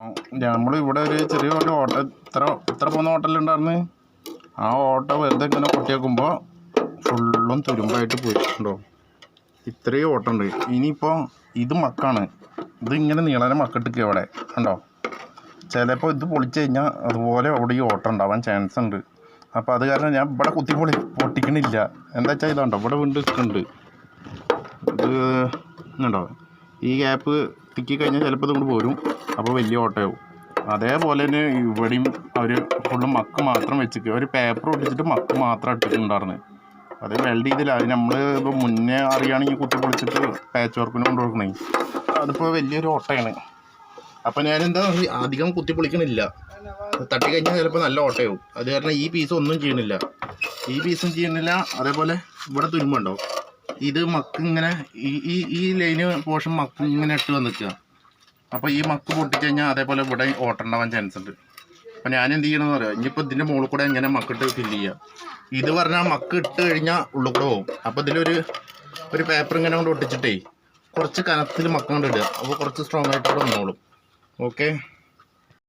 നമ്മളിവിടെ ഒരു ചെറിയൊരു ഓട്ട ഇത്ര പോകുന്ന ഹോട്ടലുണ്ടായിരുന്നു. ആ ഓട്ട വെറുതെ ഇങ്ങനെ കൊട്ടിയേക്കുമ്പോൾ ഫുള്ളും തുരുമ്പായിട്ട് പോയിട്ടുണ്ടോ. ഇത്രയും ഓട്ടമുണ്ട്. ഇനിയിപ്പോൾ ഇത് മക്കാണ്. ഇത് ഇങ്ങനെ നീളനെ മക്കിട്ടിക്കുക ഇവിടെ കണ്ടോ. ചിലപ്പോൾ ഇത് പൊളിച്ച് കഴിഞ്ഞാൽ അതുപോലെ അവിടെ ഈ ഓട്ടം ഉണ്ടാവാൻ ചാൻസ് ഉണ്ട്. അപ്പോൾ അത് കാരണം ഞാൻ ഇവിടെ പൊട്ടിക്കണില്ല. എന്താ വെച്ചാൽ ഇതുണ്ടോ ഇവിടെ വീണ്ടും നിൽക്കുന്നുണ്ട്. ഇത് ഉണ്ടോ ഈ ഗ്യാപ്പ് തിക്കി കഴിഞ്ഞാൽ ചിലപ്പോൾ ഇതുകൊണ്ട് പോരും. അപ്പോൾ വലിയ ഓട്ടയാവും. അതേപോലെ തന്നെ ഇവിടെയും അവർ ഫുള്ള് മക്ക് മാത്രം വെച്ചിരിക്കുക. ഒരു പേപ്പർ ഒട്ടിച്ചിട്ട് മക്ക് മാത്രം ഇട്ടിട്ടുണ്ടായിരുന്നു. അത് വെൽഡ് ചെയ്തില്ല. അത് നമ്മൾ ഇപ്പോൾ മുന്നേ അറിയുകയാണെങ്കിൽ കുത്തി പൊളിച്ചിട്ട് പാച്ച് വർക്കിന് കൊണ്ട് കൊടുക്കണേ. അതിപ്പോൾ വലിയൊരു ഓട്ടയാണ്. അപ്പോൾ ഞാനെന്താ അധികം കുത്തി പൊളിക്കണില്ല. തട്ടി കഴിഞ്ഞാൽ ചിലപ്പോൾ നല്ല ഓട്ടയാവും. അത് കാരണം ഈ പീസ് ഒന്നും ചെയ്യണില്ല. ഈ പീസും ചെയ്യണില്ല. അതേപോലെ ഇവിടെ തുരുമ്പുണ്ടോ. ഇത് മക്ക് ഇങ്ങനെ ഈ ലൈന് പോർഷൻ മക്ക് ഇങ്ങനെ ഇട്ട് വന്നിക്കുക. അപ്പോൾ ഈ മക്ക് പൊട്ടിക്കഴിഞ്ഞാൽ അതേപോലെ ഇവിടെ ഓട്ടം ഉണ്ടാവാൻ ചാൻസ് ഉണ്ട്. അപ്പോൾ ഞാൻ എന്ത് ചെയ്യണമെന്ന് പറയാം. ഇനിയിപ്പോൾ ഇതിൻ്റെ മുകളിൽ കൂടെ എങ്ങനെ മക്കിട്ട് ഫില്ല് ചെയ്യുക. ഇത് പറഞ്ഞാൽ മക്ക് ഇട്ട് കഴിഞ്ഞാൽ ഉള്ളിൽ കൂടെ പോകും. അപ്പോൾ ഇതിലൊരു പേപ്പർ ഇങ്ങനെ കൊണ്ട് ഒട്ടിച്ചിട്ടേ കുറച്ച് കനത്തിൽ മക്ക കൊണ്ട് ഇടുക. അപ്പോൾ കുറച്ച് സ്ട്രോങ് ആയിട്ട് അവിടെ വന്നോളും. ഓക്കെ.